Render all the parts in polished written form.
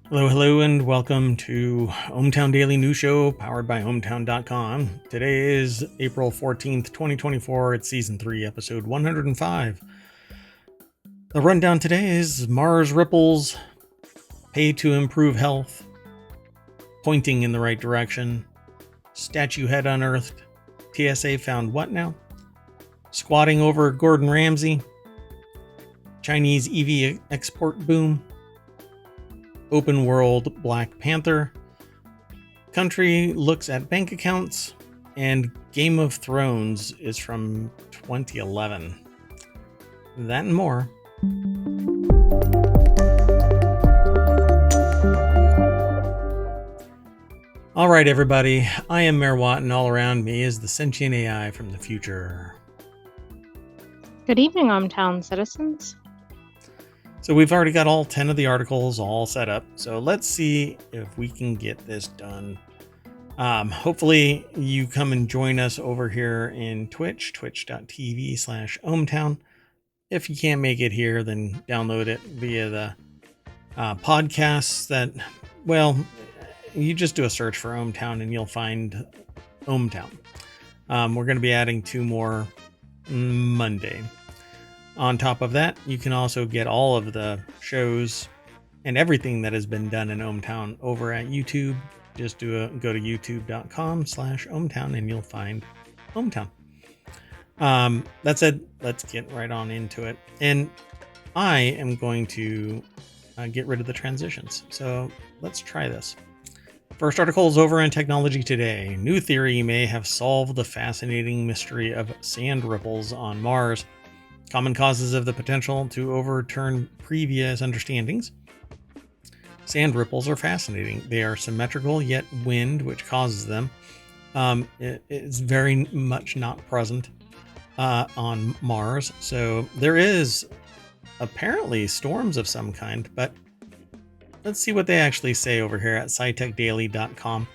Hello, hello, and welcome to ohmTown Daily News Show, powered by ohmTown.com. Today is April 14th, 2024. It's Season 3, Episode 105. The rundown today is Mars ripples, pay to improve health, pointing in the right direction, statue head unearthed, TSA found what now? Squatting over Gordon Ramsay, Chinese EV export boom, open world Black Panther, country looks at bank accounts, and Game of Thrones is from 2011. That and more. All right, everybody. I am Mayor Watt, and all around me is the sentient AI from the future. Good evening, ohmTown citizens. So we've already got all 10 of the articles all set up. So let's see if we can get this done. Hopefully you come and join us over here in Twitch, twitch.tv/ohmTown. If you can't make it here, then download it via the podcasts that, well, you just do a search for ohmTown and you'll find ohmTown. We're going to be adding 2 more Monday. On top of that, you can also get all of the shows and everything that has been done in ohmTown over at YouTube. Just go to youtube.com/ohmTown and you'll find ohmTown. That said, let's get right on into it. And I am going to get rid of the transitions. So let's try this. First article is over in Technology Today. New theory may have solved the fascinating mystery of sand ripples on Mars. Common causes of the potential to overturn previous understandings. Sand ripples are fascinating. They are symmetrical, yet wind, which causes them, is very much not present on Mars. So there is apparently storms of some kind, but let's see what they actually say over here at scitechdaily.com.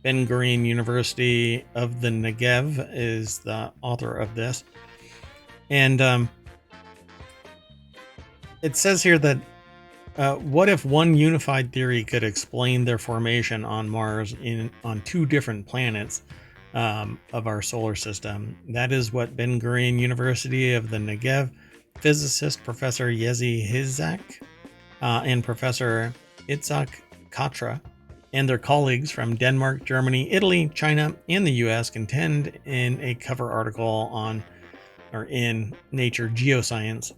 Ben Gurion University of the Negev is the author of this. And it says here that what if one unified theory could explain their formation on Mars on 2 different planets of our solar system? That is what Ben Gurion University of the Negev physicist Professor Yezi Hizak and Professor Itzhak Katra and their colleagues from Denmark, Germany, Italy, China, and the US contend in a cover article in Nature Geoscience.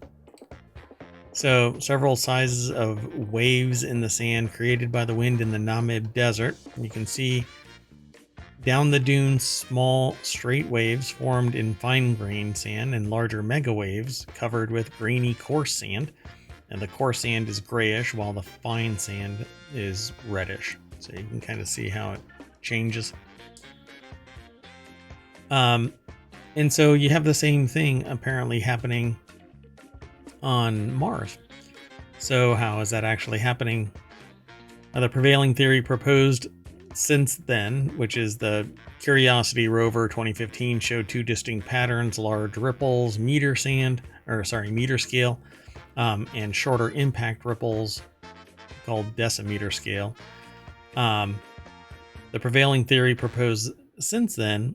So, several sizes of waves in the sand created by the wind in the Namib Desert. You can see down the dunes, small straight waves formed in fine-grained sand and larger mega waves covered with grainy coarse sand. And the coarse sand is grayish while the fine sand is reddish. So you can kind of see how it changes. And so you have the same thing apparently happening on Mars. So how is that actually happening? The prevailing theory proposed since then, which is the Curiosity rover 2015, showed 2 distinct patterns: large ripples, meter scale, and shorter impact ripples called decimeter scale. The prevailing theory proposed since then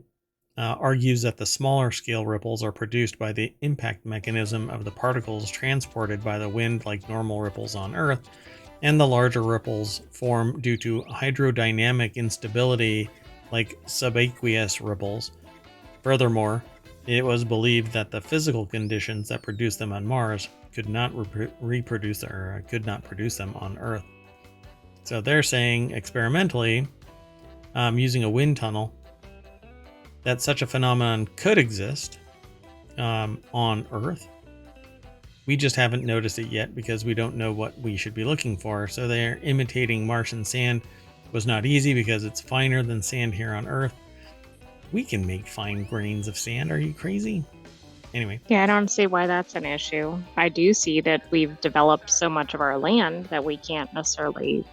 argues that the smaller scale ripples are produced by the impact mechanism of the particles transported by the wind like normal ripples on Earth, and the larger ripples form due to hydrodynamic instability like subaqueous ripples. Furthermore, it was believed that the physical conditions that produce them on Mars could not produce them on Earth. So they're saying experimentally, using a wind tunnel, that such a phenomenon could exist on Earth. We just haven't noticed it yet because we don't know what we should be looking for. So they're imitating Martian sand was not easy because it's finer than sand here on Earth. We can make fine grains of sand. Are you crazy? Anyway. Yeah, I don't see why that's an issue. I do see that we've developed so much of our land that we can't necessarily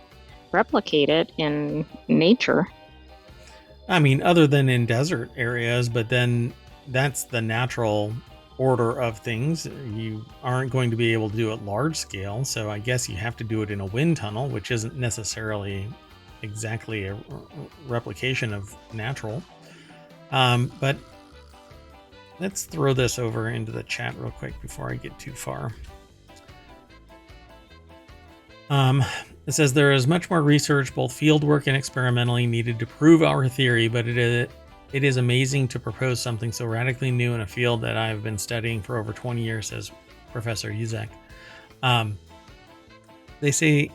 replicate it in nature. I mean, other than in desert areas, but then that's the natural order of things. You aren't going to be able to do it large scale, so I guess you have to do it in a wind tunnel, which isn't necessarily exactly a replication of natural. But let's throw this over into the chat real quick before I get too far. It says there is much more research, both fieldwork and experimentally, needed to prove our theory, but it is amazing to propose something so radically new in a field that I have been studying for over 20 years, says Professor Uzek. They say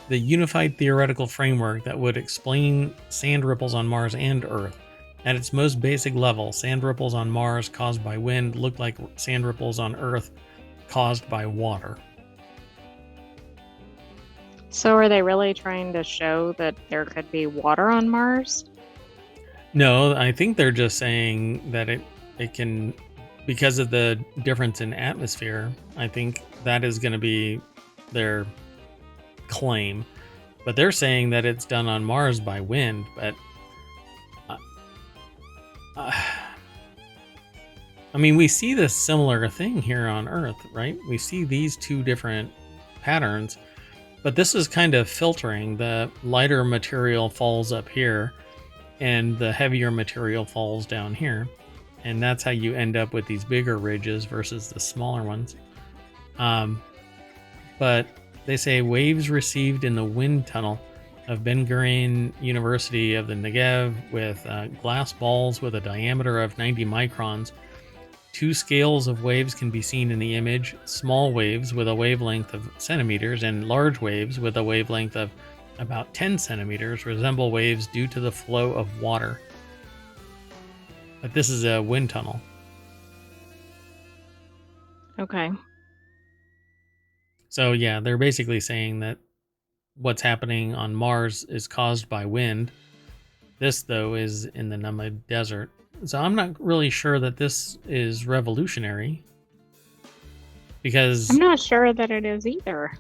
the unified theoretical framework that would explain sand ripples on Mars and Earth. At its most basic level, sand ripples on Mars caused by wind look like sand ripples on Earth caused by water. So are they really trying to show that there could be water on Mars? No, I think they're just saying that it can, because of the difference in atmosphere, I think that is going to be their claim. But they're saying that it's done on Mars by wind, but I mean, we see this similar thing here on Earth, right? We see these two different patterns, but this is kind of filtering. The lighter material falls up here and the heavier material falls down here. And that's how you end up with these bigger ridges versus the smaller ones. But they say waves received in the wind tunnel of Ben Gurion University of the Negev with glass balls with a diameter of 90 microns. Two scales of waves can be seen in the image: small waves with a wavelength of centimeters and large waves with a wavelength of about 10 centimeters resemble waves due to the flow of water. But this is a wind tunnel. Okay. So yeah, they're basically saying that what's happening on Mars is caused by wind. This, though, is in the Namib Desert. So I'm not really sure that this is revolutionary, because I'm not sure that it is either.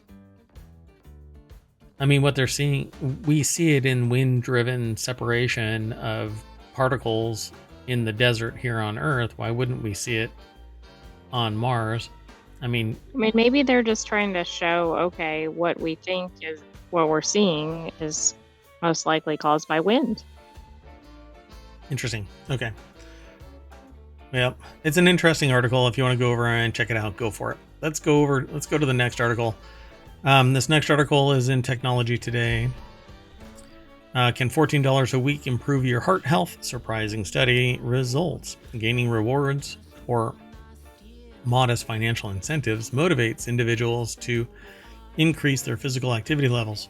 I mean, what they're seeing, we see it in wind-driven separation of particles in the desert here on Earth. Why wouldn't we see it on Mars? I mean, maybe they're just trying to show, okay, what we think is what we're seeing is most likely caused by wind. Interesting. Okay. Yep. It's an interesting article. If you want to go over and check it out, go for it. Let's go to the next article. This next article is in Technology Today. Can $14 a week improve your heart health? Surprising study results. Gaining rewards or modest financial incentives motivates individuals to increase their physical activity levels.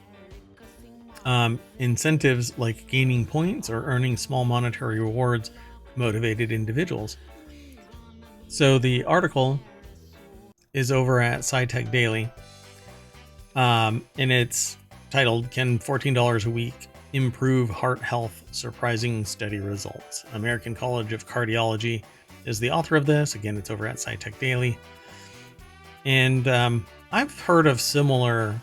Incentives like gaining points or earning small monetary rewards motivated individuals. So the article is over at SciTech Daily, and it's titled, Can $14 a week improve heart health? Surprising study results. American College of Cardiology is the author of this. Again, it's over at SciTech Daily. And I've heard of similar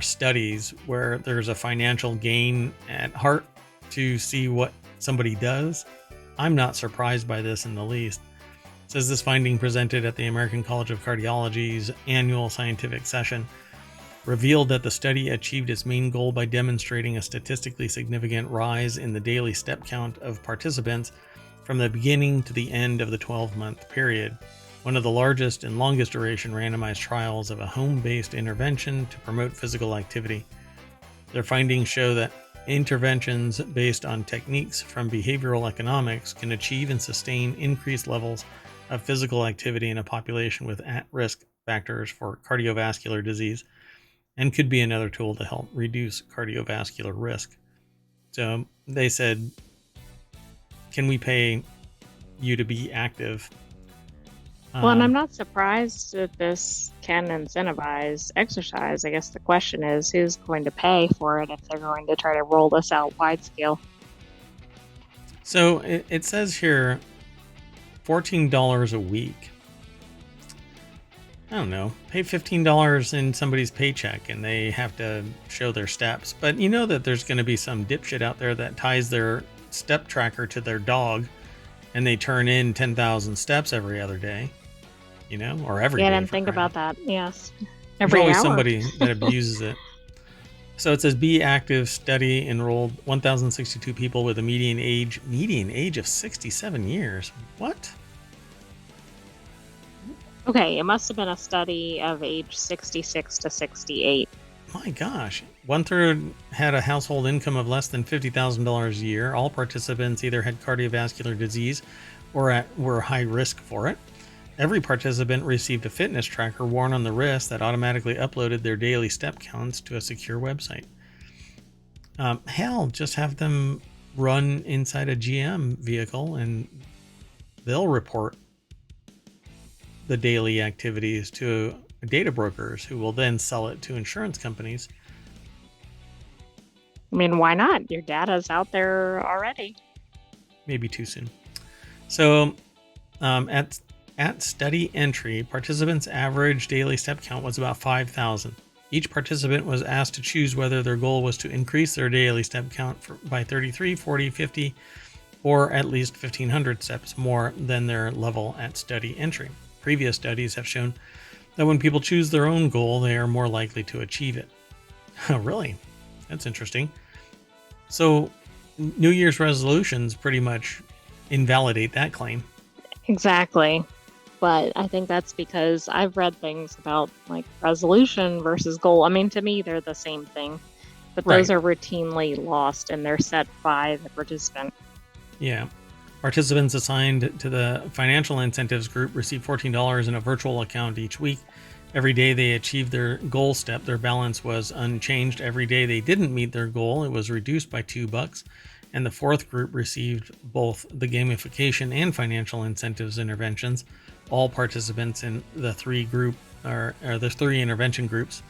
studies where there's a financial gain at heart to see what somebody does. I'm not surprised by this in the least. It says this finding, presented at the American College of Cardiology's annual scientific session, revealed that the study achieved its main goal by demonstrating a statistically significant rise in the daily step count of participants from the beginning to the end of the 12-month period, one of the largest and longest duration randomized trials of a home-based intervention to promote physical activity. Their findings show that interventions based on techniques from behavioral economics can achieve and sustain increased levels of physical activity in a population with at-risk factors for cardiovascular disease, and could be another tool to help reduce cardiovascular risk. So they said, can we pay you to be active? Well, and I'm not surprised that this can incentivize exercise. I guess the question is, who's going to pay for it if they're going to try to roll this out wide scale? So it says here, $14 a week. I don't know, pay $15 in somebody's paycheck and they have to show their steps. But you know that there's going to be some dipshit out there that ties their step tracker to their dog and they turn in 10,000 steps every other day, or every day. Yeah, I didn't think about that. Yes. There's Every always hour. somebody that abuses it. So it says Be Active study enrolled 1,062 people with a median age of 67 years. What? Okay, it must have been a study of age 66 to 68. My gosh. 1/3 had a household income of less than $50,000 a year. All participants either had cardiovascular disease or were high risk for it. Every participant received a fitness tracker worn on the wrist that automatically uploaded their daily step counts to a secure website. Hell, just have them run inside a GM vehicle and they'll report the daily activities to data brokers who will then sell it to insurance companies. I mean, why not? Your data's out there already. Maybe too soon. So at study entry, participants' average daily step count was about 5,000. Each participant was asked to choose whether their goal was to increase their daily step count by 33, 40, 50, or at least 1,500 steps more than their level at study entry. Previous studies have shown that when people choose their own goal, they are more likely to achieve it. Oh, really? That's interesting. So New Year's resolutions pretty much invalidate that claim. Exactly. But I think that's because I've read things about like resolution versus goal. I mean, to me, they're the same thing, but those are routinely lost and they're set by the participant. Yeah. Participants assigned to the financial incentives group receive $14 in a virtual account each week. Every day they achieved their goal step, their balance was unchanged. Every day they didn't meet their goal, it was reduced by $2. And the fourth group received both the gamification and financial incentives interventions. All participants in the three intervention groups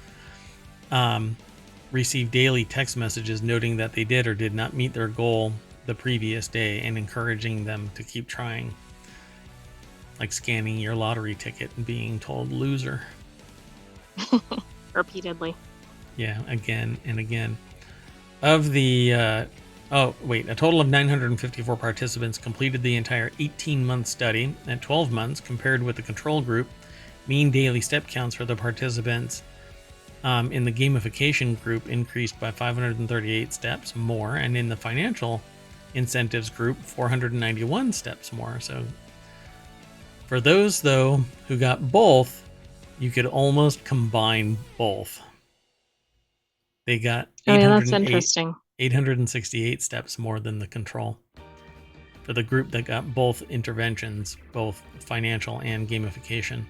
received daily text messages noting that they did or did not meet their goal the previous day and encouraging them to keep trying, like scanning your lottery ticket and being told loser repeatedly. Yeah, again and again. Of the a total of 954 participants completed the entire 18-month study. At 12 months, compared with the control group, mean daily step counts for the participants in the gamification group increased by 538 steps more, and in the financial incentives group 491 steps more. So for those though who got both, you could almost combine both. They got 868 steps more than the control. For the group that got both interventions, both financial and gamification.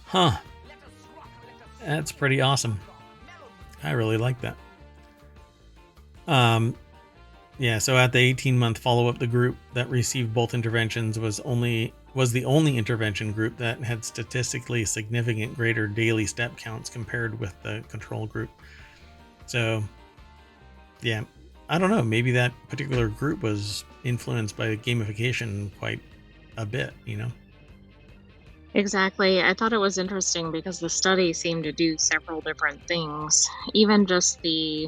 Huh. That's pretty awesome. I really like that. So at the 18-month follow-up, the group that received both interventions was the only intervention group that had statistically significant greater daily step counts compared with the control group. So, yeah, I don't know. Maybe that particular group was influenced by gamification quite a bit, Exactly. I thought it was interesting because the study seemed to do several different things. Even just the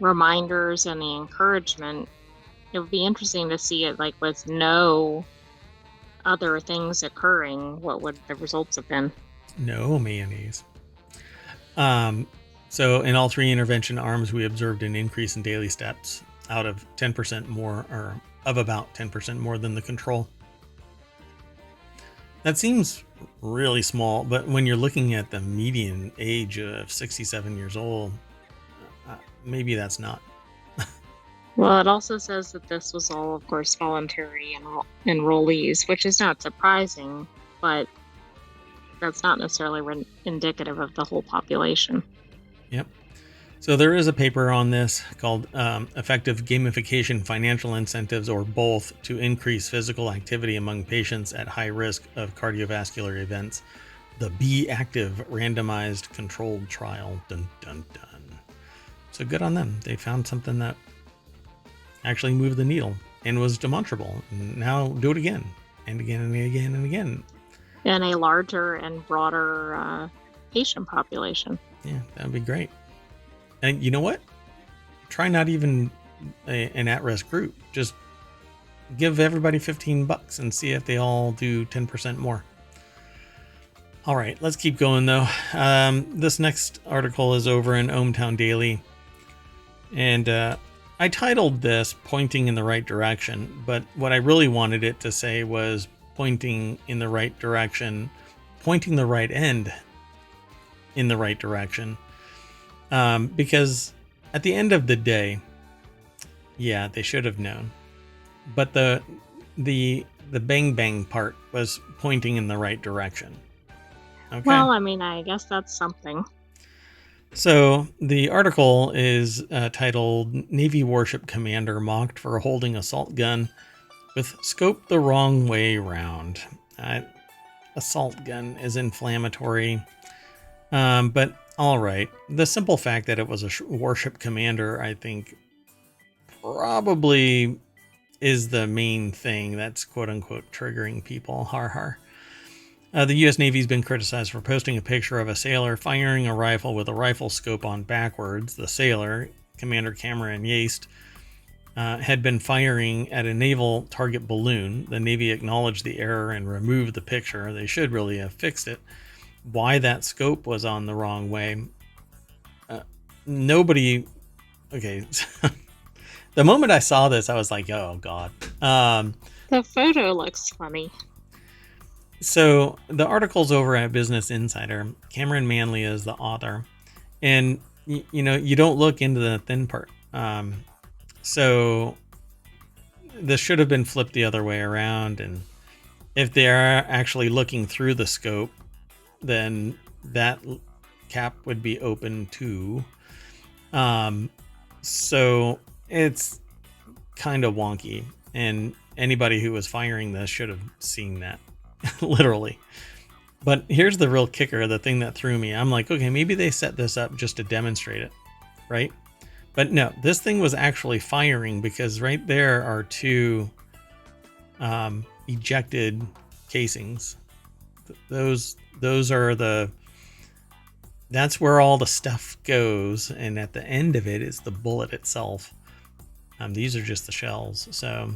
reminders and the encouragement. It would be interesting to see it like with no other things occurring. What would the results have been? No mayonnaise. So in all three intervention arms, we observed an increase in daily steps out of 10% more, or of about 10% more than the control. That seems really small, but when you're looking at the median age of 67 years old, maybe that's not. Well, it also says that this was all, of course, voluntary enrollees, which is not surprising, but that's not necessarily indicative of the whole population. Yep. So there is a paper on this called Effective Gamification Financial Incentives, or both, to increase physical activity among patients at high risk of cardiovascular events. The Be Active Randomized Controlled Trial. Dun, dun, dun. So good on them. They found something that actually moved the needle and was demonstrable. Now do it again and again and again and again. And a larger and broader patient population. Yeah, that would be great. And you know what? Try not even an at-risk group. Just give everybody $15 and see if they all do 10% more. All right, let's keep going though. This next article is over in ohmTown Daily, and I titled this "Pointing in the Right Direction," but what I really wanted it to say was "Pointing in the Right Direction," pointing the right end in the right direction, because at the end of the day, yeah, they should have known, but the bang bang part was pointing in the right direction. Okay. Well, I mean, I guess that's something. So the article is titled "Navy Warship Commander Mocked for Holding Assault Gun with Scope the Wrong Way Round." Assault gun is inflammatory, but all right. The simple fact that it was a warship commander, I think, probably is the main thing that's quote unquote triggering people. Har har. The U.S. Navy's been criticized for posting a picture of a sailor firing a rifle with a rifle scope on backwards. The sailor, Commander Cameron Yaste, had been firing at a naval target balloon. The Navy acknowledged the error and removed the picture. They should really have fixed it. Why that scope was on the wrong way, nobody... Okay. The moment I saw this, I was like, oh, God. The photo looks funny. So the article's over at Business Insider. Cameron Manley is the author. And, you don't look into the thin part. So this should have been flipped the other way around. And if they are actually looking through the scope, then that cap would be open too. So it's kind of wonky. And anybody who was firing this should have seen that. Literally. But here's the real kicker, the thing that threw me. I'm like, okay, maybe they set this up just to demonstrate it, right? But no, this thing was actually firing, because right there are two ejected casings. Those are that's where all the stuff goes, and at the end of it is the bullet itself. These are just the shells. So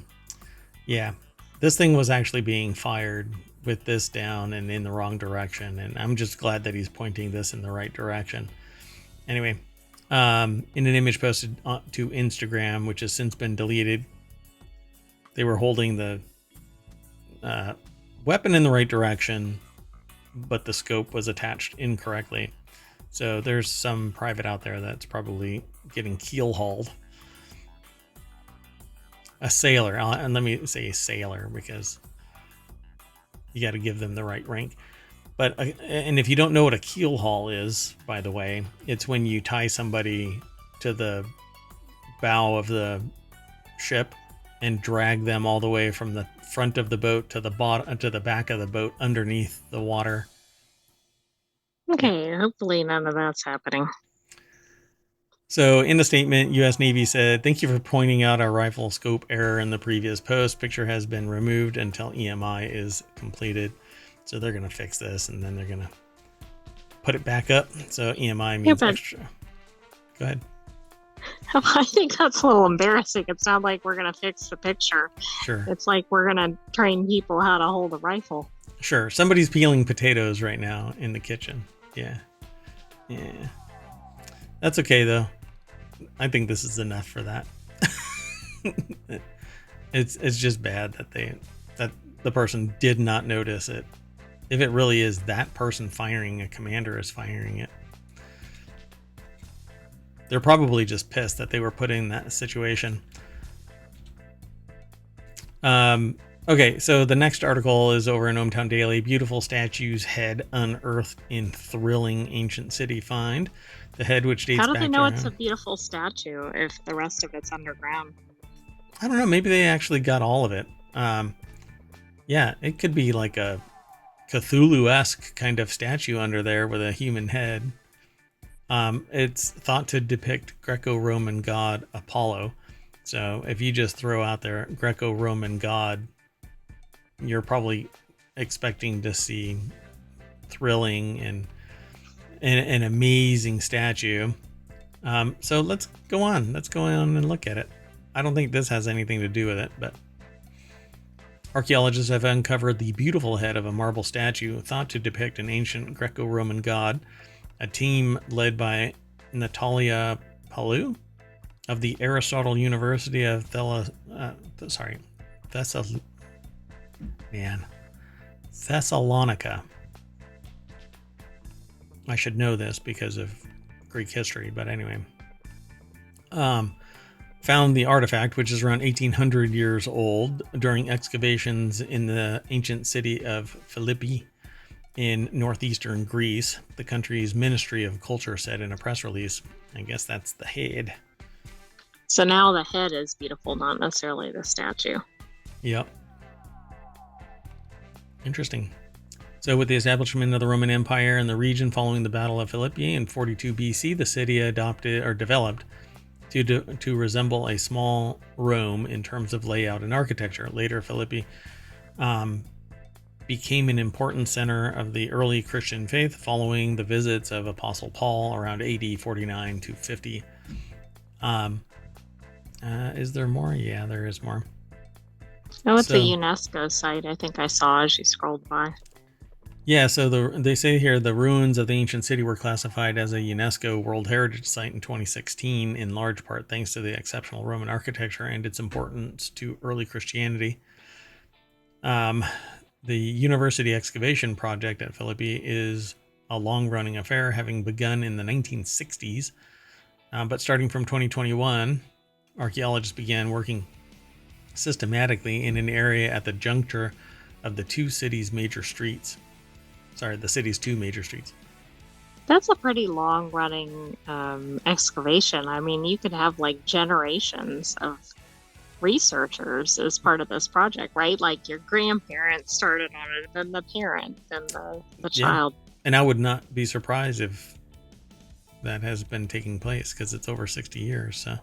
yeah, this thing was actually being fired with this down and in the wrong direction, and I'm just glad that he's pointing this in the right direction. Anyway, in an image posted to Instagram, which has since been deleted, they were holding the weapon in the right direction, but the scope was attached incorrectly. So there's some private out there that's probably getting keel hauled. A sailor, and let me say sailor because you got to give them the right rank. But and if you don't know what a keel haul is, by the way, it's when you tie somebody to the bow of the ship and drag them all the way from the front of the boat to the bottom to the back of the boat underneath the water. Okay, hopefully none of that's happening. So in the statement, U.S. Navy said, "Thank you for pointing out our rifle scope error in the previous post. Picture has been removed until EMI is completed." So they're going to fix this, and then they're going to put it back up. So EMI means extra. Go ahead. I think that's a little embarrassing. It's not like we're going to fix the picture. Sure. It's like we're going to train people how to hold a rifle. Sure. Somebody's peeling potatoes right now in the kitchen. Yeah. That's okay, though. I think this is enough for that. It's just bad that the person did not notice it. If it really is that person firing, a commander is firing it. They're probably just pissed that they were put in that situation. Okay, so the next article is over in ohmTown Daily. Beautiful statue's head unearthed in thrilling ancient city find. The head, which dates back to... How do they know it's a beautiful statue if the rest of it's underground? I don't know. Maybe they actually got all of it. Yeah, it could be like a Cthulhu-esque kind of statue under there with a human head. It's thought to depict Greco-Roman god Apollo. So if you just throw out there Greco-Roman god, you're probably expecting to see thrilling and an amazing statue. So let's go on and look at it. I don't think this has anything to do with it, but Archaeologists have uncovered the beautiful head of a marble statue thought to depict an ancient Greco-Roman god. A team led by Natalia Palou of the Aristotle University of Thessalonica. I should know this because of Greek history, but anyway. Found the artifact, which is around 1800 years old, during excavations in the ancient city of Philippi in northeastern Greece. The country's Ministry of Culture said in a press release. I guess that's the head. So now the head is beautiful, not necessarily the statue. Yep. Interesting. So with the establishment of the Roman Empire in the region following the Battle of Philippi in 42 BC, the city developed to resemble a small Rome in terms of layout and architecture. Later, Philippi became an important center of the early Christian faith following the visits of Apostle Paul around AD 49 to 50. Is there more? Yeah, there is more. Oh, it's a UNESCO site I think I saw as you scrolled by. Yeah, so they say here the ruins of the ancient city were classified as a UNESCO World Heritage Site in 2016, in large part thanks to the exceptional Roman architecture and its importance to early Christianity. The University Excavation Project at Philippi is a long-running affair, having begun in the 1960s. But starting from 2021, archaeologists began working systematically in an area at the juncture of the city's two major streets. That's a pretty long-running excavation. I mean, you could have like generations of researchers as part of this project, right? Like your grandparents started on it, then the parent, then the child. And I would not be surprised if that has been taking place because it's over 60 years. So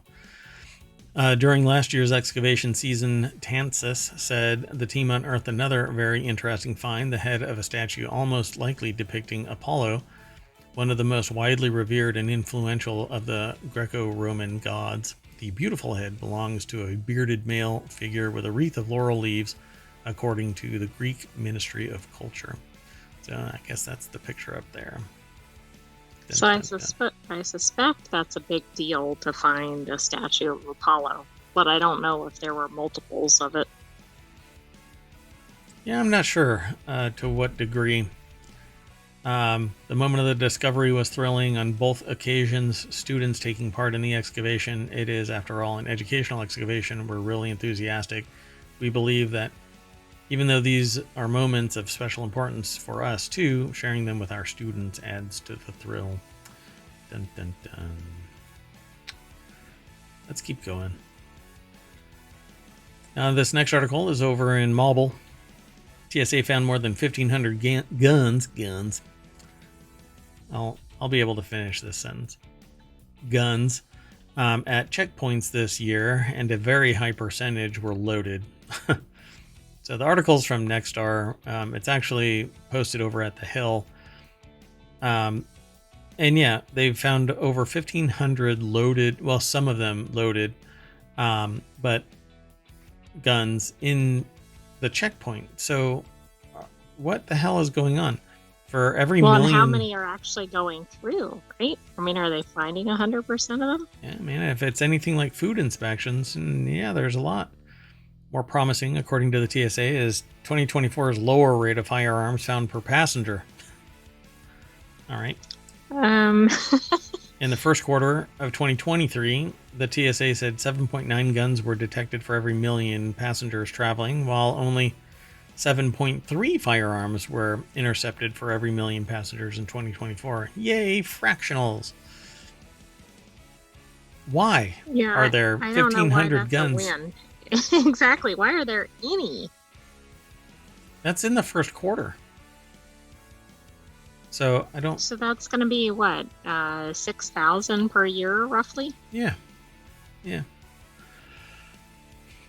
during last year's excavation season, Tansis said the team unearthed another very interesting find, the head of a statue almost likely depicting Apollo, one of the most widely revered and influential of the Greco-Roman gods. The beautiful head belongs to a bearded male figure with a wreath of laurel leaves, according to the Greek Ministry of Culture. So I guess that's the picture up there. So I suspect that's a big deal to find a statue of Apollo, but I don't know if there were multiples of it. Yeah, I'm not sure to what degree. The moment of the discovery was thrilling on both occasions. Students taking part in the excavation, it is, after all, an educational excavation, were really enthusiastic. We believe that even though these are moments of special importance for us too, sharing them with our students adds to the thrill. Dun, dun, dun. Let's keep going. This next article is over in Mobile. TSA found more than 1,500 guns. I'll be able to finish this sentence. Guns at checkpoints this year, and a very high percentage were loaded. So the article's from Nexstar. It's actually posted over at The Hill. And yeah, they've found over 1,500 loaded, well, some of them loaded, but guns in the checkpoint. So what the hell is going on? For every million... and how many are actually going through, right? I mean, are they finding 100% of them? Yeah, man, if it's anything like food inspections, yeah, there's a lot. More promising, according to the TSA, is 2024's lower rate of firearms found per passenger. All right. In the first quarter of 2023, the TSA said 7.9 guns were detected for every million passengers traveling, while only 7.3 firearms were intercepted for every million passengers in 2024. Yay, fractionals. Why are there 1,500 guns? Exactly. Why are there any? That's in the first quarter. So I don't... So that's going to be what? 6,000 per year, roughly? Yeah.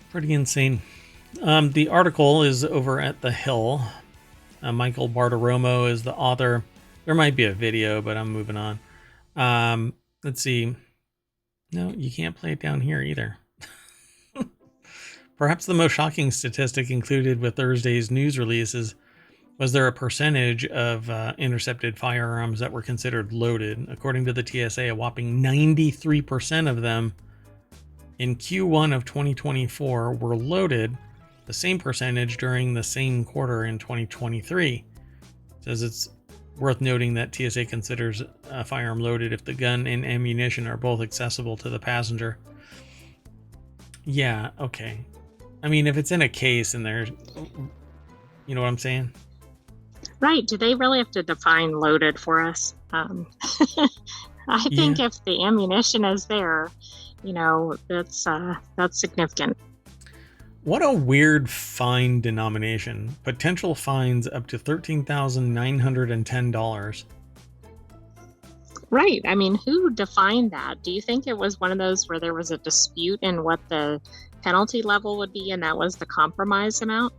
Pretty insane. The article is over at The Hill. Michael Bartiromo is the author. There might be a video, but I'm moving on. Let's see. No, you can't play it down here either. Perhaps the most shocking statistic included with Thursday's news releases was there a percentage of intercepted firearms that were considered loaded. According to the TSA, a whopping 93% of them in Q1 of 2024 were loaded, the same percentage during the same quarter in 2023. It says it's worth noting that TSA considers a firearm loaded if the gun and ammunition are both accessible to the passenger. Yeah, okay. I mean, if it's in a case and there's, you know what I'm saying? Right. Do they really have to define loaded for us? I think if the ammunition is there, that's significant. What a weird fine denomination. Potential fines up to $13,910. Right. I mean, who defined that? Do you think it was one of those where there was a dispute in what the penalty level would be and that was the compromise amount?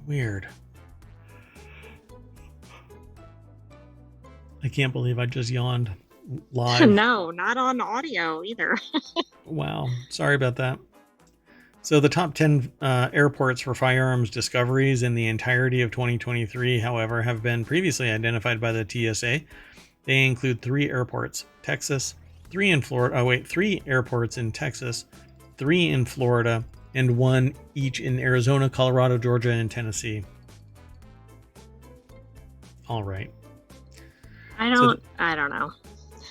Weird. I can't believe I just yawned live. No, not on audio either. Wow. Sorry about that. So the top 10 airports for firearms discoveries in the entirety of 2023, however, have been previously identified by the TSA. They include 3 airports, Texas, 3 in Florida. 3 airports in Texas, 3 in Florida, and 1 each in Arizona, Colorado, Georgia, and Tennessee. All right. I don't know.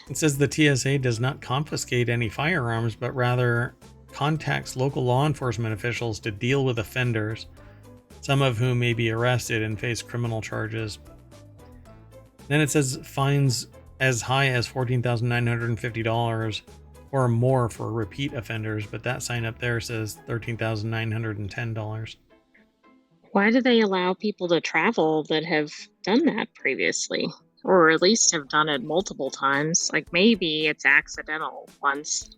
It says the TSA does not confiscate any firearms, but rather contacts local law enforcement officials to deal with offenders, some of whom may be arrested and face criminal charges. Then it says fines as high as $14,950 or more for repeat offenders, but that sign up there says $13,910. Why do they allow people to travel that have done that previously? Or at least have done it multiple times? Like maybe it's accidental once.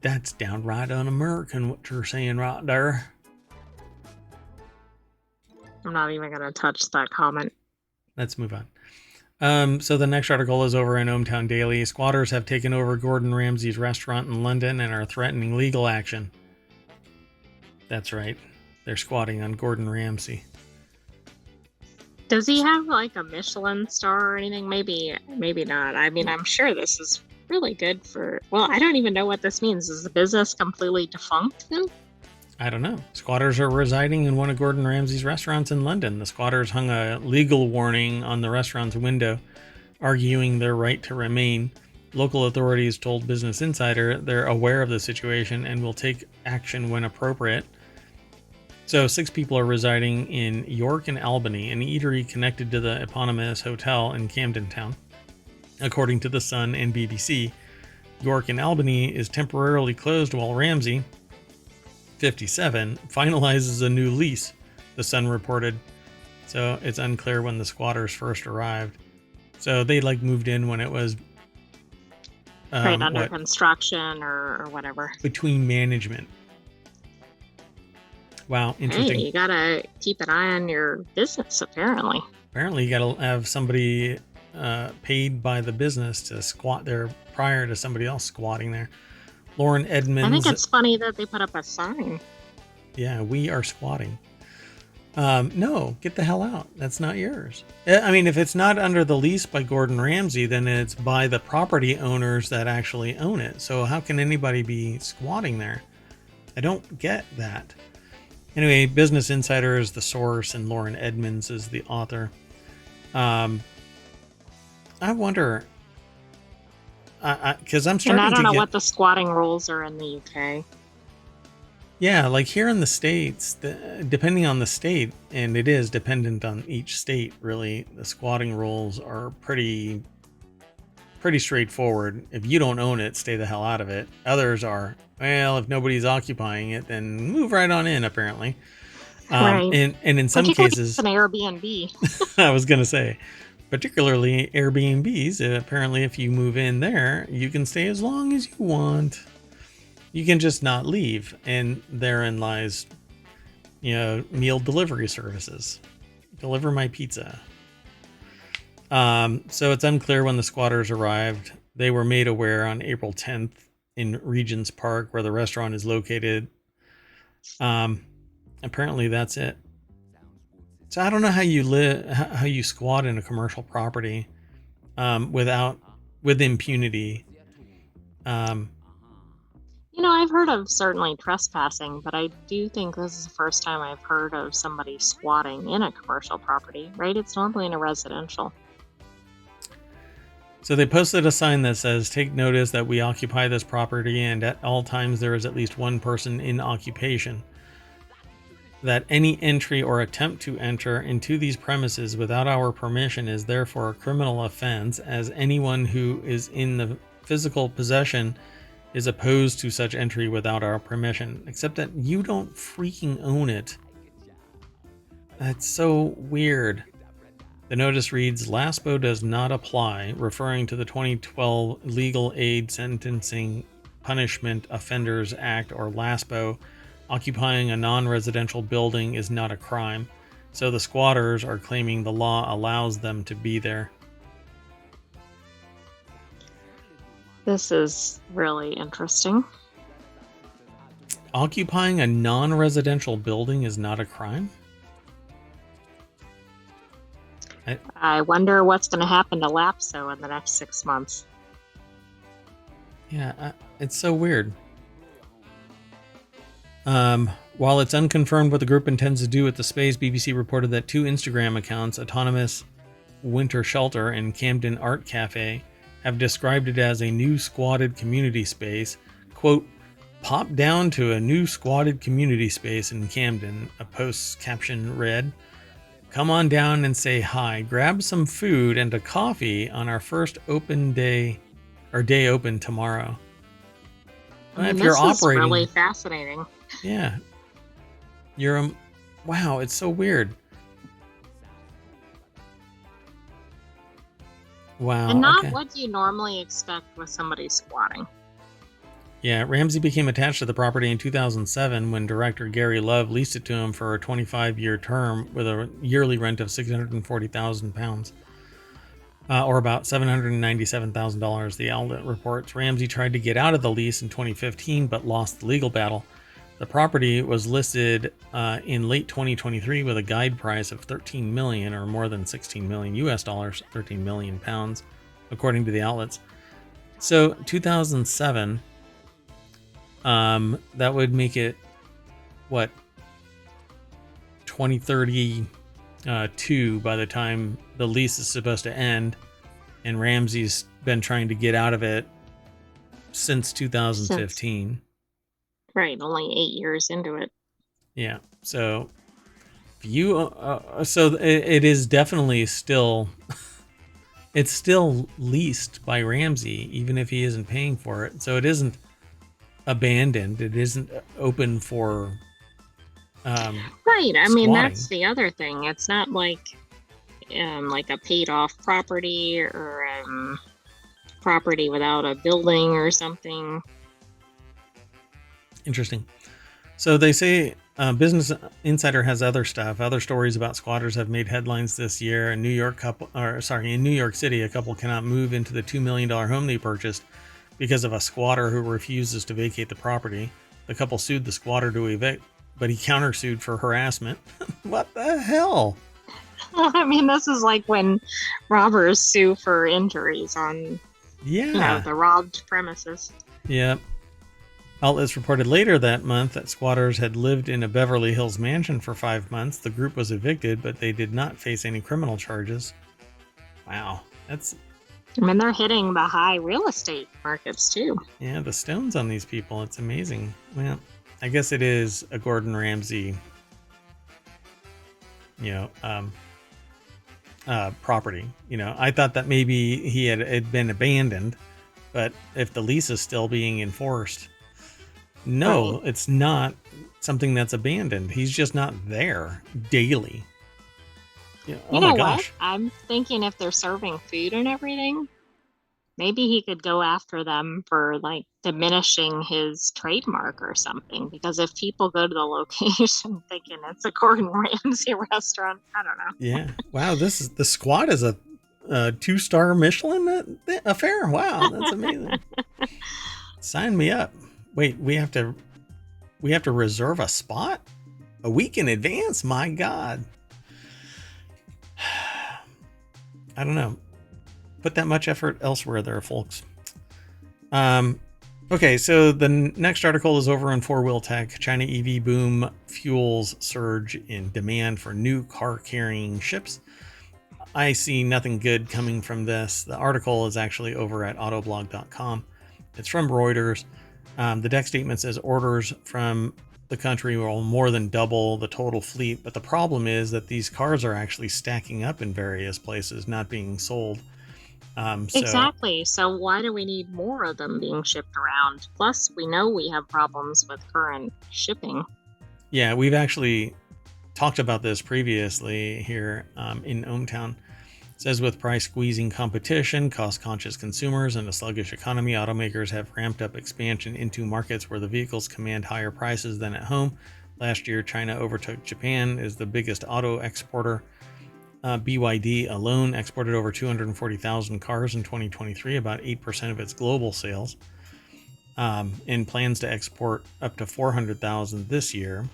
That's downright un-American what you're saying right there. I'm not even going to touch that comment. Let's move on. So the next article is over in ohmTown Daily. Squatters have taken over Gordon Ramsay's restaurant in London and are threatening legal action. That's right. They're squatting on Gordon Ramsay. Does he have like a Michelin star or anything? Maybe not. I mean, I'm sure this is really good for, well, I don't even know what this means. Is the business completely defunct then? I don't know. Squatters are residing in one of Gordon Ramsay's restaurants in London. The squatters hung a legal warning on the restaurant's window, arguing their right to remain. Local authorities told Business Insider they're aware of the situation and will take action when appropriate. So 6 people are residing in York and Albany, an eatery connected to the eponymous hotel in Camden Town. According to The Sun and BBC, York and Albany is temporarily closed while Ramsay, 57, finalizes a new lease, The Sun reported. So it's unclear when the squatters first arrived. So they moved in when it was right under construction or whatever. Between management. Wow, interesting. Hey, you gotta keep an eye on your business, apparently. Apparently, you gotta have somebody paid by the business to squat there prior to somebody else squatting there. Lauren Edmonds. I think it's funny that they put up a sign. Yeah, we are squatting. No, get the hell out. That's not yours. I mean, if it's not under the lease by Gordon Ramsay, then it's by the property owners that actually own it. So how can anybody be squatting there? I don't get that. Anyway, Business Insider is the source and Lauren Edmonds is the author. I wonder, because I'm starting to And I don't know what the squatting rules are in the UK. Yeah, like here in the States, depending on the state, and it is dependent on each state, really, the squatting rules are pretty straightforward. If you don't own it, stay the hell out of it. Others are, well, if nobody's occupying it, then move right on in, apparently. Right. And in some cases... It's an Airbnb. I was going to say, particularly Airbnbs, apparently if you move in there, you can stay as long as you want. You can just not leave. And therein lies, meal delivery services. Deliver my pizza. So it's unclear when the squatters arrived. They were made aware on April 10th in Regent's Park, where the restaurant is located. Apparently that's it. So I don't know how you live, how you squat in a commercial property with impunity. I've heard of certainly trespassing, but I do think this is the first time I've heard of somebody squatting in a commercial property, right? It's normally in a residential. So they posted a sign that says, "Take notice that we occupy this property and at all times there is at least one person in occupation. That any entry or attempt to enter into these premises without our permission is therefore a criminal offense, as anyone who is in the physical possession is opposed to such entry without our permission." Except that you don't freaking own it. That's so weird. The notice reads, "LASPO does not apply," referring to the 2012 Legal Aid Sentencing Punishment Offenders Act, or LASPO. Occupying a non-residential building is not a crime, so the squatters are claiming the law allows them to be there. This is really interesting. Occupying a non-residential building is not a crime? I wonder what's going to happen to LAPSO in the next 6 months. Yeah, it's so weird. While it's unconfirmed what the group intends to do with the space, BBC reported that 2 Instagram accounts, Autonomous Winter Shelter and Camden Art Cafe, have described it as a new squatted community space. Quote, "Pop down to a new squatted community space in Camden," a post's caption read. "Come on down and say hi. Grab some food and a coffee on our first open day, or day open tomorrow." If you're operating, is really fascinating. Yeah. Wow, it's so weird. Wow. And not what you normally expect with somebody squatting. Yeah, Ramsay became attached to the property in 2007 when director Gary Love leased it to him for a 25-year term with a yearly rent of £640,000, or about $797,000, the outlet reports. Ramsay tried to get out of the lease in 2015 but lost the legal battle. The property was listed in late 2023 with a guide price of $13 million, or more than $16 million US dollars, 13 million pounds, according to the outlets. So 2007, that would make it what, 2032 by the time the lease is supposed to end, and Ramsay's been trying to get out of it since 2015. Right, only 8 years into it. Yeah, so it is definitely still it's still leased by Ramsay, even if he isn't paying for it. So it isn't abandoned. It isn't open for right. I mean, squatting. that's the other thing. It's not like a paid off property or property without a building or something. Interesting. So they say Business Insider has other stuff. Other stories about squatters have made headlines this year. In New York City, a couple cannot move into the $2 million home they purchased because of a squatter who refuses to vacate the property. The couple sued the squatter to evict, but he countersued for harassment. What the hell? I mean, this is like when robbers sue for injuries on the robbed premises. Yep. Outlets reported later that month that squatters had lived in a Beverly Hills mansion for 5 months. The group was evicted, but they did not face any criminal charges. Wow. I mean, they're hitting the high real estate markets too. Yeah, the stones on these people. It's amazing. Well, I guess it is a Gordon Ramsay, property. I thought that maybe he had been abandoned, but if the lease is still being enforced, no, right. It's not something that's abandoned. He's just not there daily. Oh my gosh. What? I'm thinking if they're serving food and everything, maybe he could go after them for diminishing his trademark or something. Because if people go to the location thinking it's a Gordon Ramsay restaurant, I don't know. Yeah. Wow. The squat is a 2-star Michelin affair. Wow, that's amazing. Sign me up. Wait, we have to reserve a spot? A week in advance? My God. I don't know. Put that much effort elsewhere there, folks. Okay, so the next article is over on 4-Wheel Tech. China EV boom fuels surge in demand for new car-carrying ships. I see nothing good coming from this. The article is actually over at autoblog.com. It's from Reuters. The deck statement says orders from the country will more than double the total fleet, but the problem is that these cars are actually stacking up in various places, not being sold. Exactly. So why do we need more of them being shipped around? Plus, we know we have problems with current shipping. Yeah, we've actually talked about this previously here in ohmTown. It says with price squeezing competition, cost-conscious consumers, and a sluggish economy, automakers have ramped up expansion into markets where the vehicles command higher prices than at home. Last year, China overtook Japan as the biggest auto exporter. BYD alone exported over 240,000 cars in 2023, about 8% of its global sales, and plans to export up to 400,000 this year.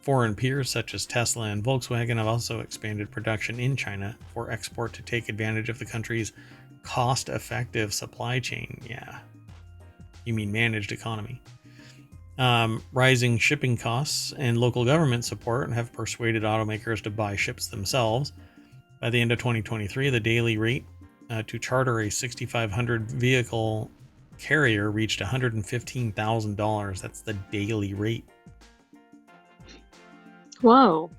Foreign peers such as Tesla and Volkswagen have also expanded production in China for export to take advantage of the country's cost-effective supply chain. Yeah, you mean managed economy. Rising shipping costs and local government support have persuaded automakers to buy ships themselves. By the end of 2023, the daily rate to charter a 6,500 vehicle carrier reached $115,000. That's the daily rate. Whoa.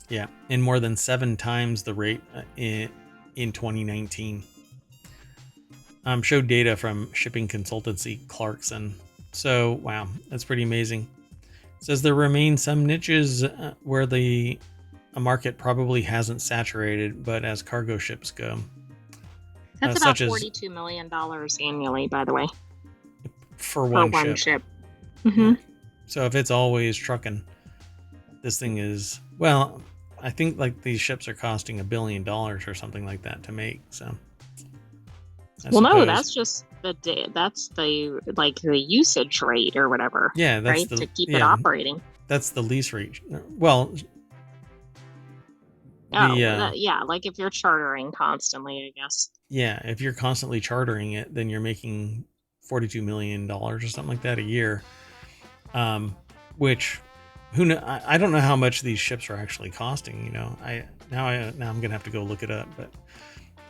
Yeah, and more than 7 times the rate in 2019. Showed data from shipping consultancy Clarkson. So, wow, that's pretty amazing. It says there remain some niches where a market probably hasn't saturated, but as cargo ships go. That's about $42 million annually, by the way. For one ship. Mm-hmm. Yeah. So if it's always trucking, this thing is, well, I think like these ships are costing $1 billion or something like that to make. So, no, that's just the usage rate or whatever. Yeah, that's right? To keep it operating. That's the lease rate. Well, like if you're chartering constantly, I guess. Yeah, if you're constantly chartering it, then you're making $42 million or something like that a year. Which, I don't know how much these ships are actually costing. You know, now I'm gonna have to go look it up. But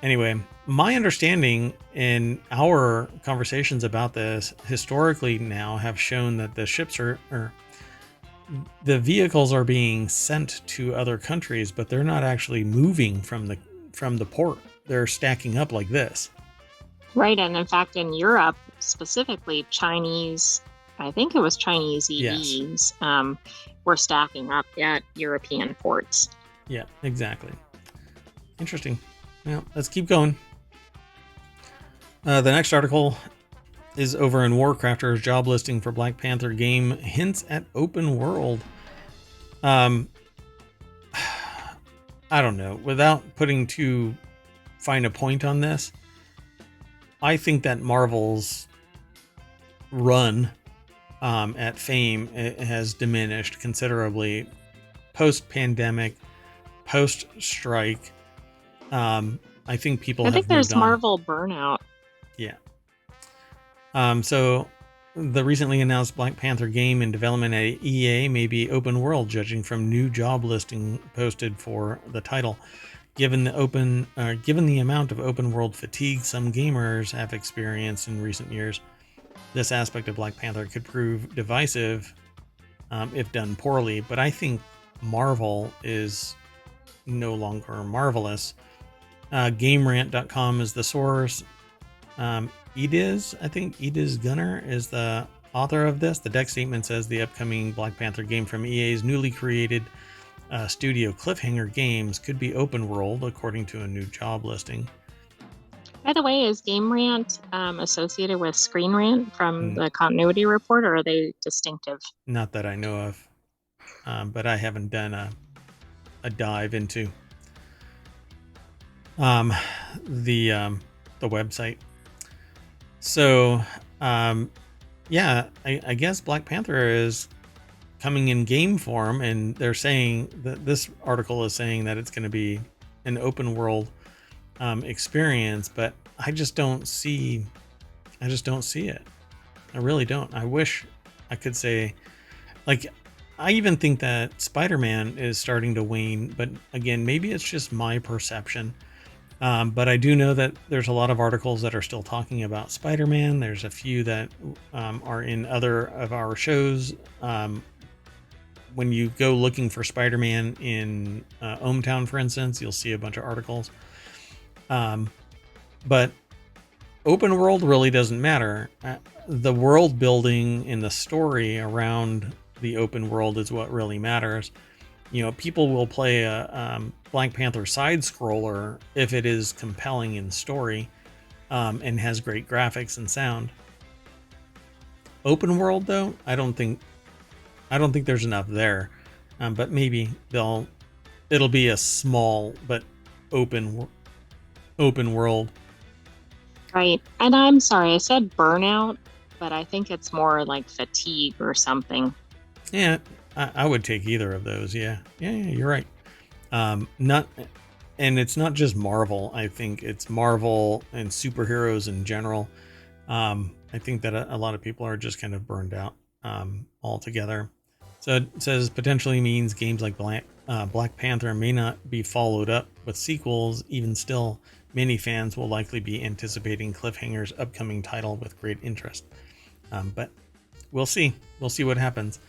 anyway, my understanding in our conversations about this historically now have shown that the ships the vehicles are being sent to other countries, but they're not actually moving from the port. They're stacking up like this. Right, and in fact, in Europe specifically, I think it was Chinese EVs, yes, were stacking up at European ports. Yeah, exactly. Interesting. Well, let's keep going. The next article is over in Warcrafter's job listing for Black Panther game hints at open world. I don't know. Without putting too fine a point on this, I think that Marvel's run at fame has diminished considerably post-pandemic, post-strike. I think people. I think there's Marvel burnout. Yeah. So the recently announced Black Panther game in development at EA may be open world, judging from new job listing posted for the title. Given the amount of open world fatigue some gamers have experienced in recent years, this aspect of Black Panther could prove divisive if done poorly. But I think Marvel is no longer marvelous. GameRant.com is the source. Ediz Gunner is the author of this. The deck statement says the upcoming Black Panther game from EA's newly created studio Cliffhanger Games could be open world, according to a new job listing. By the way, is Game Rant associated with Screen Rant from the Continuity Report, or are they distinctive? Not that I know of, but I haven't done a dive into the website. So, I guess Black Panther is coming in game form, and they're saying that this article is saying that it's going to be an open world experience, but I just don't see it. I really don't. I wish I could say, like, I even think that Spider-Man is starting to wane, but again, maybe it's just my perception. But I do know that there's a lot of articles that are still talking about Spider-Man. There's a few that are in other of our shows. When you go looking for Spider-Man in ohmTown, for instance, you'll see a bunch of articles. But open world really doesn't matter. The world building and the story around the open world is what really matters. You know, people will play a Black Panther side scroller if it is compelling in story and has great graphics and sound. Open world, though, I don't think there's enough there. But maybe it'll be a small but open world. Right. And I'm sorry, I said burnout, but I think it's more like fatigue or something. Yeah, I would take either of those. Yeah, you're right. Not, and it's not just Marvel. I think it's Marvel and superheroes in general. I think that a lot of people are just kind of burned out altogether. So it says potentially means games like Black Panther may not be followed up with sequels. Even still, many fans will likely be anticipating Cliffhanger's upcoming title with great interest. But we'll see. We'll see what happens.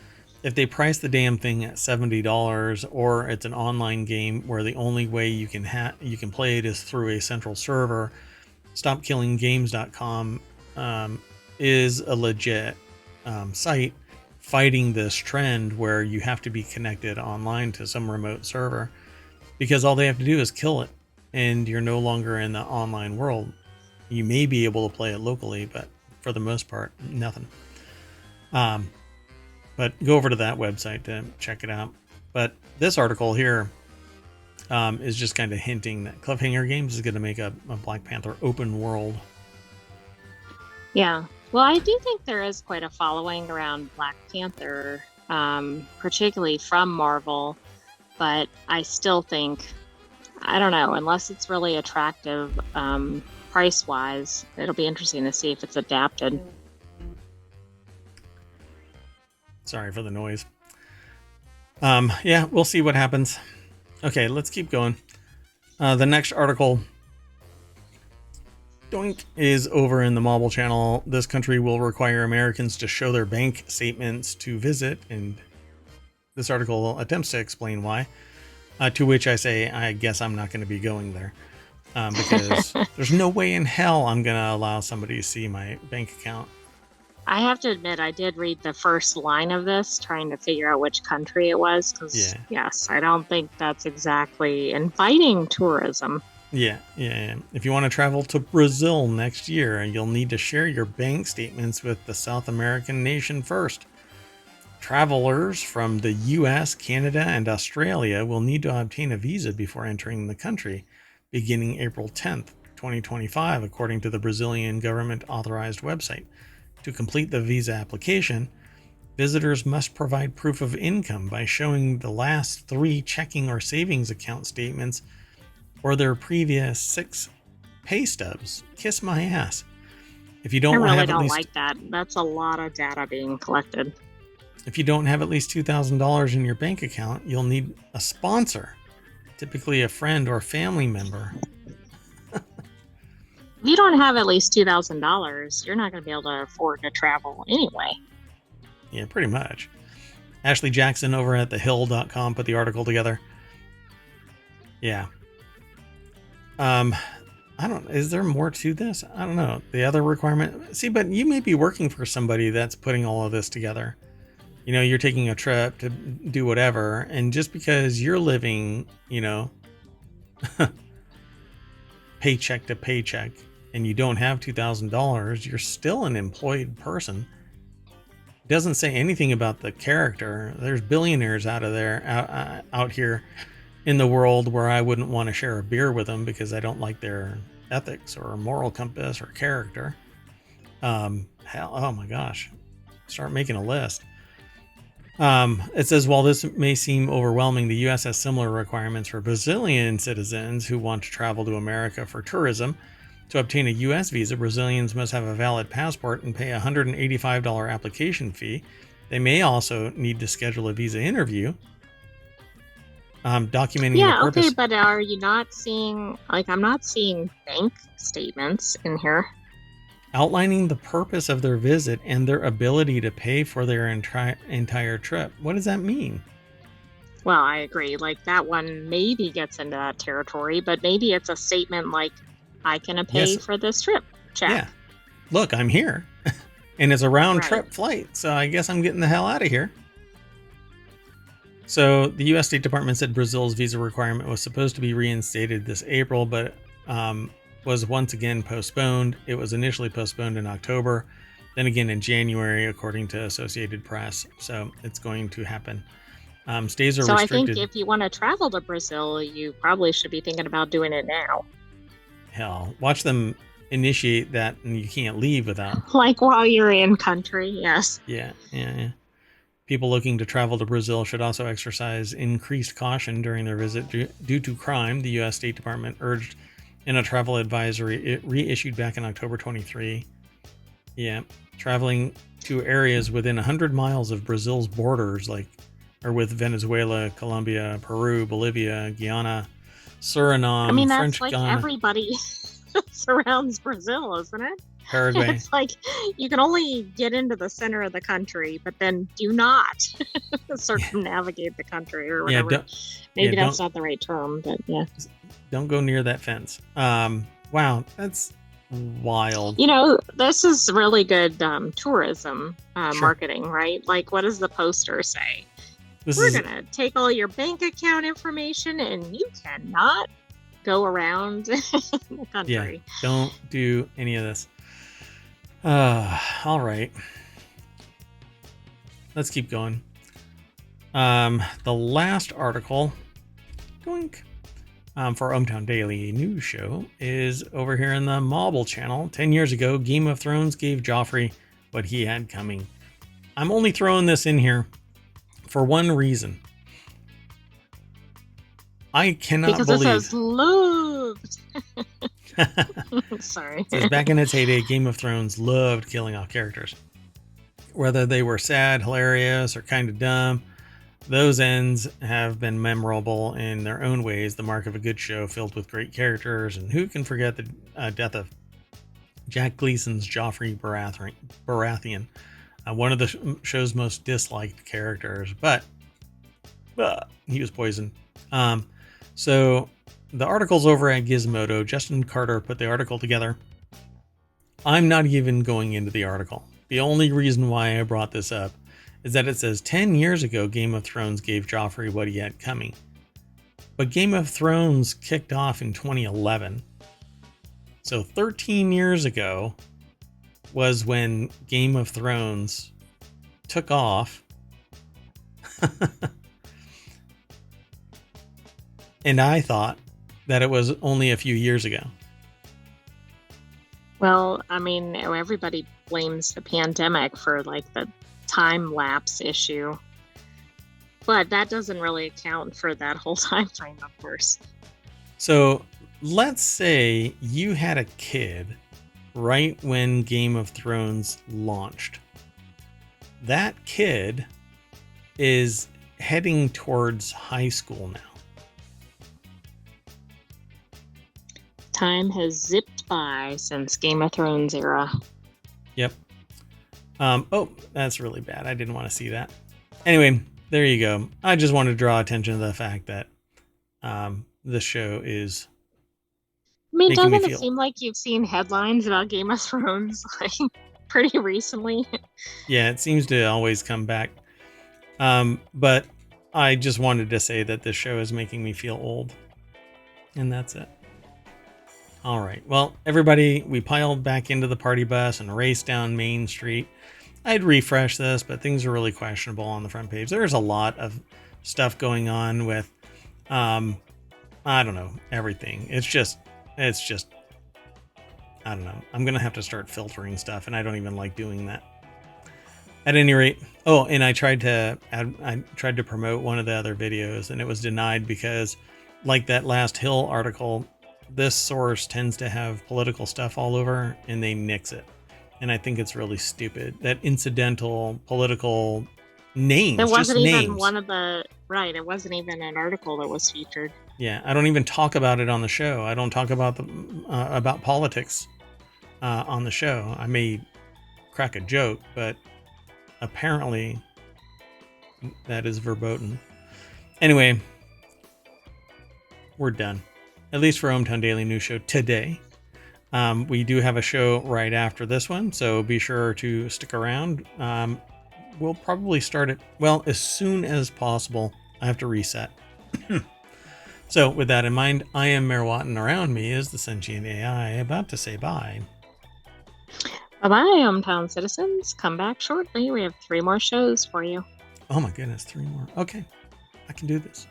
If they price the damn thing at $70, or it's an online game where the only way you can play it is through a central server, StopKillingGames.com is a legit site fighting this trend where you have to be connected online to some remote server, because all they have to do is kill it and you're no longer in the online world. You may be able to play it locally, but for the most part, nothing. But go over to that website to check it out. But this article here is just kind of hinting that Cliffhanger Games is going to make a Black Panther open world. Yeah. Well, I do think there is quite a following around Black Panther, particularly from Marvel. But I still think, I don't know, unless it's really attractive price-wise, it'll be interesting to see if it's adapted. Sorry for the noise. Yeah, we'll see what happens. Okay, let's keep going. The next article, Doink, is over in the Mobile Channel. This country will require Americans to show their bank statements to visit, and this article attempts to explain why. To which I say, I guess I'm not going to be going there. Because there's no way in hell I'm going to allow somebody to see my bank account. I have to admit, I did read the first line of this, trying to figure out which country it was. Because, yes, I don't think that's exactly inviting tourism. Yeah. If you want to travel to Brazil next year, you'll need to share your bank statements with the South American nation first. Travelers from the US, Canada, and Australia will need to obtain a visa before entering the country, beginning April 10th, 2025, according to the Brazilian government-authorized website. To complete the visa application, visitors must provide proof of income by showing the last 3 checking or savings account statements or their previous 6 pay stubs. Kiss my ass. If you don't I really have don't like that. That's a lot of data being collected. If you don't have at least $2,000 in your bank account, you'll need a sponsor, typically a friend or family member. If you don't have at least $2,000, you're not going to be able to afford to travel anyway. Yeah, pretty much. Ashley Jackson over at thehill.com put the article together. Yeah. Is there more to this? I don't know. The other requirement. See, but you may be working for somebody that's putting all of this together. You know, you're taking a trip to do whatever, and just because you're living, you know, paycheck to paycheck, and you don't have $2,000, you're still an employed person. It doesn't say anything about the character. There's billionaires out here in the world where I wouldn't want to share a beer with them because I don't like their ethics or moral compass or character. Hell, oh my gosh. Start making a list. It says, while this may seem overwhelming, the U.S. has similar requirements for Brazilian citizens who want to travel to America for tourism. To obtain a U.S. visa, Brazilians must have a valid passport and pay a $185 application fee. They may also need to schedule a visa interview, documenting the Yeah, okay, purpose. but are you not seeing, like, I'm not seeing bank statements in here. Outlining the purpose of their visit and their ability to pay for their entire trip. What does that mean? Well, I agree. Like, that one maybe gets into that territory, but maybe it's a statement like, I can pay Yes. for this trip. Check. Yeah. Look, I'm here. And it's a round Right. trip flight, so I guess I'm getting the hell out of here. So the U.S. State Department said Brazil's visa requirement was supposed to be reinstated this April, but was once again postponed. It was initially postponed in October, then again in January, according to Associated Press. So it's going to happen. Stays are So I restricted. think if you want to travel to Brazil, you probably should be thinking about doing it now. Hell, watch them initiate that, and you can't leave without. Like while you're in country, yes. Yeah. People looking to travel to Brazil should also exercise increased caution during their visit due to crime, the U.S. State Department urged in a travel advisory reissued back in October 23. Yeah, traveling to areas within 100 miles of Brazil's borders, like, are with Venezuela, Colombia, Peru, Bolivia, Guyana, Suriname, I mean, that's French like Guiana, everybody surrounds Brazil, isn't it? Paraguay. It's like you can only get into the center of the country, but then do not circumnavigate the country or whatever. Maybe that's not the right term, but yeah. Don't go near that fence. Wow, that's wild. You know, this is really good tourism Sure. marketing, right? Like, what does the poster say? We're going to take all your bank account information and you cannot go around the country. Yeah, don't do any of this. All right. Let's keep going. The last article, doink, for ohmTown Daily News Show is over here in the Marble channel. 10 years ago, Game of Thrones gave Joffrey what he had coming. I'm only throwing this in here for one reason. I cannot because believe. It says loved. Sorry. It says back in its heyday, Game of Thrones loved killing off characters. Whether they were sad, hilarious, or kind of dumb, those ends have been memorable in their own ways, the mark of a good show filled with great characters. And who can forget the death of Jack Gleason's Joffrey Baratheon, one of the show's most disliked characters, but he was poisoned. So the article's over at Gizmodo. Justin Carter put the article together. I'm not even going into the article. The only reason why I brought this up is that it says 10 years ago, Game of Thrones gave Joffrey what he had coming. But Game of Thrones kicked off in 2011. So 13 years ago was when Game of Thrones took off. And I thought that it was only a few years ago. Well, I mean, everybody blames the pandemic for like the time lapse issue, but that doesn't really account for that whole time frame, of course. So let's say you had a kid right when Game of Thrones launched. That kid is heading towards high school now. Time has zipped by since Game of Thrones era. Yep. Oh, that's really bad. I didn't want to see that. Anyway, there you go. I just wanted to draw attention to the fact that the show is. I mean, doesn't it seem like you've seen headlines about Game of Thrones like pretty recently? Yeah, it seems to always come back. But I just wanted to say that this show is making me feel old. And that's it. All right. Well, everybody, we piled back into the party bus and raced down Main Street. I'd refresh this, but things are really questionable on the front page. There's a lot of stuff going on with, I don't know, everything. It's just, I don't know. I'm going to have to start filtering stuff, and I don't even like doing that. At any rate, and I tried to promote one of the other videos, and it was denied because, like that last Hill article, this source tends to have political stuff all over, and they nix it. And I think it's really stupid that incidental political names, It just wasn't even names. one of the right. It wasn't even an article that was featured. Yeah, I don't even talk about it on the show. I don't talk about about politics on the show. I may crack a joke, but apparently that is verboten. Anyway, we're done. At least for ohmTown Daily News Show today. We do have a show right after this one, so be sure to stick around. We'll probably start it, as soon as possible. I have to reset. So with that in mind, I am Mayor Watt, and around me is the sentient AI about to say bye. Bye-bye, ohmTown citizens. Come back shortly. We have 3 more shows for you. Oh my goodness, 3 more. Okay, I can do this.